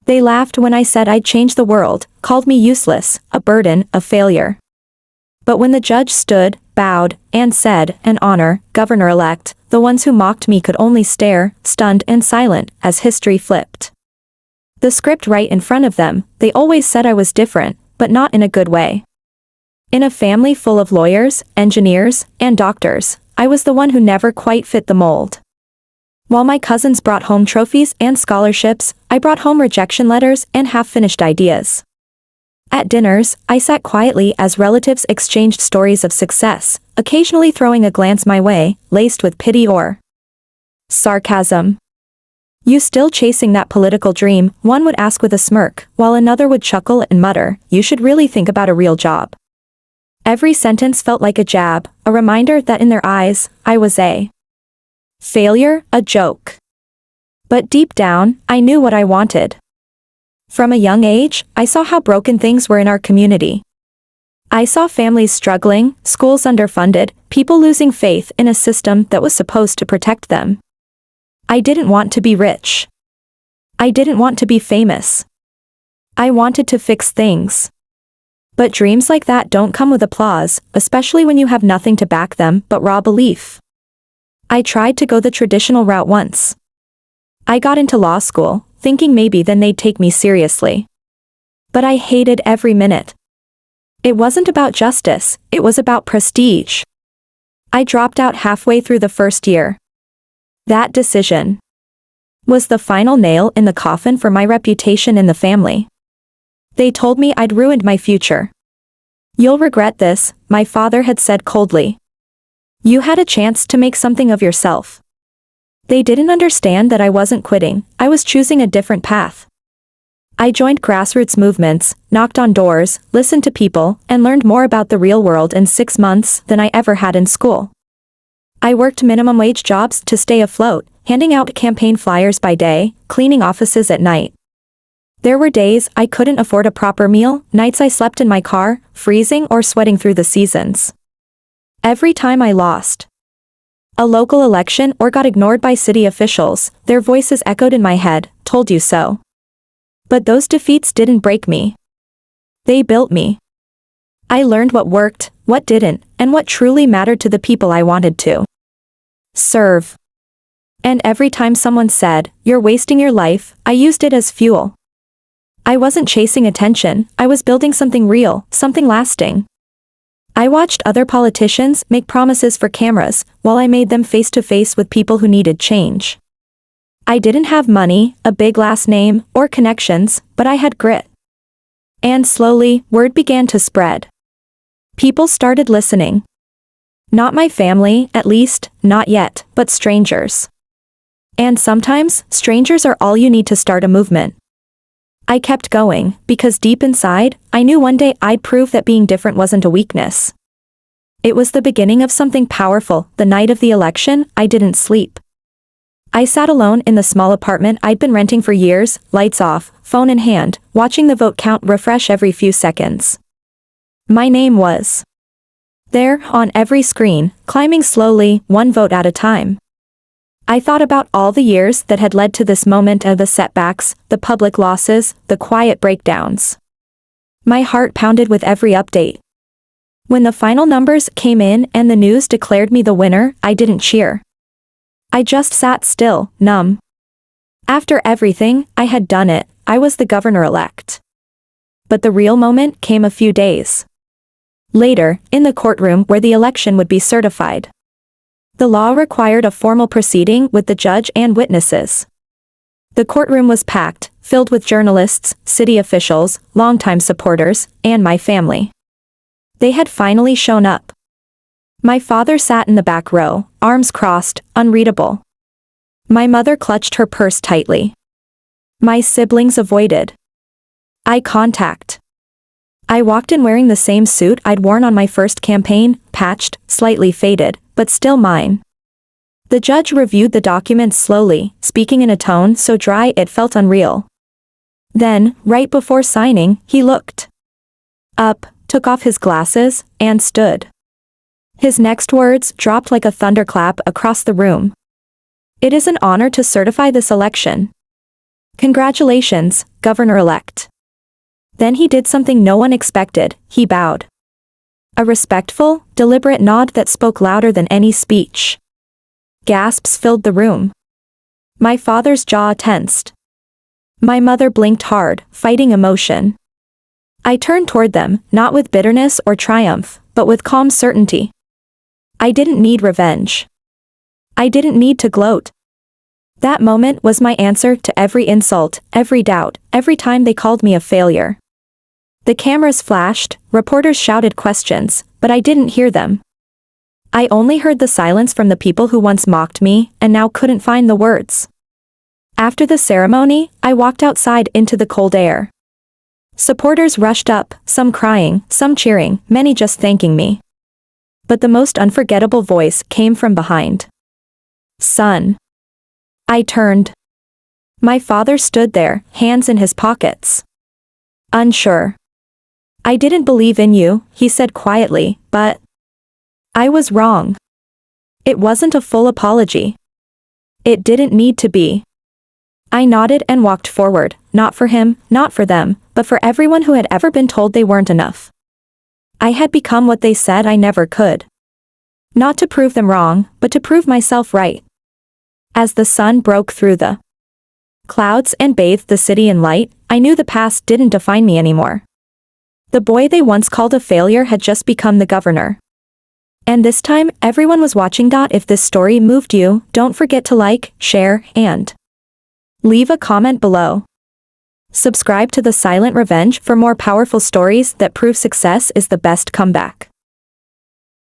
They laughed when I said I'd change the world, called me useless, a burden, a failure. But when the judge stood, bowed, and said, "An honor, Governor-elect," the ones who mocked me could only stare, stunned and silent, as history flipped. The script right in front of them, they always said I was different, but not in a good way. In a family full of lawyers, engineers, and doctors, I was the one who never quite fit the mold. While my cousins brought home trophies and scholarships, I brought home rejection letters and half-finished ideas. At dinners, I sat quietly as relatives exchanged stories of success, occasionally throwing a glance my way, laced with pity or sarcasm. "You still chasing that political dream?" one would ask with a smirk, while another would chuckle and mutter, "You should really think about a real job." Every sentence felt like a jab, a reminder that in their eyes, I was a failure, a joke. But deep down, I knew what I wanted. From a young age, I saw how broken things were in our community. I saw families struggling, schools underfunded, people losing faith in a system that was supposed to protect them. I didn't want to be rich. I didn't want to be famous. I wanted to fix things. But dreams like that don't come with applause, especially when you have nothing to back them but raw belief. I tried to go the traditional route once. I got into law school, thinking maybe then they'd take me seriously. But I hated every minute. It wasn't about justice, it was about prestige. I dropped out halfway through the first year. That decision was the final nail in the coffin for my reputation in the family. They told me I'd ruined my future. "You'll regret this," my father had said coldly. "You had a chance to make something of yourself." They didn't understand that I wasn't quitting, I was choosing a different path. I joined grassroots movements, knocked on doors, listened to people, and learned more about the real world in 6 months than I ever had in school. I worked minimum wage jobs to stay afloat, handing out campaign flyers by day, cleaning offices at night. There were days I couldn't afford a proper meal, nights I slept in my car, freezing or sweating through the seasons. Every time I lost a local election or got ignored by city officials, their voices echoed in my head, "Told you so." But those defeats didn't break me. They built me. I learned what worked, what didn't, and what truly mattered to the people I wanted to serve. And every time someone said, "You're wasting your life," I used it as fuel. I wasn't chasing attention, I was building something real, something lasting. I watched other politicians make promises for cameras, while I made them face-to-face with people who needed change. I didn't have money, a big last name, or connections, but I had grit. And slowly, word began to spread. People started listening. Not my family, at least, not yet, but strangers. And sometimes, strangers are all you need to start a movement. I kept going, because deep inside, I knew one day I'd prove that being different wasn't a weakness. It was the beginning of something powerful. The night of the election, I didn't sleep. I sat alone in the small apartment I'd been renting for years, lights off, phone in hand, watching the vote count refresh every few seconds. My name was there, on every screen, climbing slowly, one vote at a time. I thought about all the years that had led to this moment, of the setbacks, the public losses, the quiet breakdowns. My heart pounded with every update. When the final numbers came in and the news declared me the winner, I didn't cheer. I just sat still, numb. After everything, I had done it, I was the governor-elect. But the real moment came a few days later, in the courtroom where the election would be certified. The law required a formal proceeding with the judge and witnesses. The courtroom was packed, filled with journalists, city officials, longtime supporters, and my family. They had finally shown up. My father sat in the back row, arms crossed, unreadable. My mother clutched her purse tightly. My siblings avoided eye contact. I walked in wearing the same suit I'd worn on my first campaign, patched, slightly faded, but still mine. The judge reviewed the documents slowly, speaking in a tone so dry it felt unreal. Then, right before signing, he looked up, took off his glasses, and stood. His next words dropped like a thunderclap across the room. "It is an honor to certify this election. Congratulations, Governor-elect. Then he did something no one expected, he bowed. A respectful, deliberate nod that spoke louder than any speech. Gasps filled the room. My father's jaw tensed. My mother blinked hard, fighting emotion. I turned toward them, not with bitterness or triumph, but with calm certainty. I didn't need revenge. I didn't need to gloat. That moment was my answer to every insult, every doubt, every time they called me a failure. The cameras flashed, reporters shouted questions, but I didn't hear them. I only heard the silence from the people who once mocked me and now couldn't find the words. After the ceremony, I walked outside into the cold air. Supporters rushed up, some crying, some cheering, many just thanking me. But the most unforgettable voice came from behind. Son. I turned. My father stood there, hands in his pockets. Unsure. I didn't believe in you, he said quietly, but I was wrong. It wasn't a full apology. It didn't need to be. I nodded and walked forward, not for him, not for them, but for everyone who had ever been told they weren't enough. I had become what they said I never could. Not to prove them wrong, but to prove myself right. As the sun broke through the clouds and bathed the city in light, I knew the past didn't define me anymore. The boy they once called a failure had just become the governor. And this time, everyone was watching. If this story moved you, don't forget to like, share, and leave a comment below. Subscribe to The Silent Revenge for more powerful stories that prove success is the best comeback.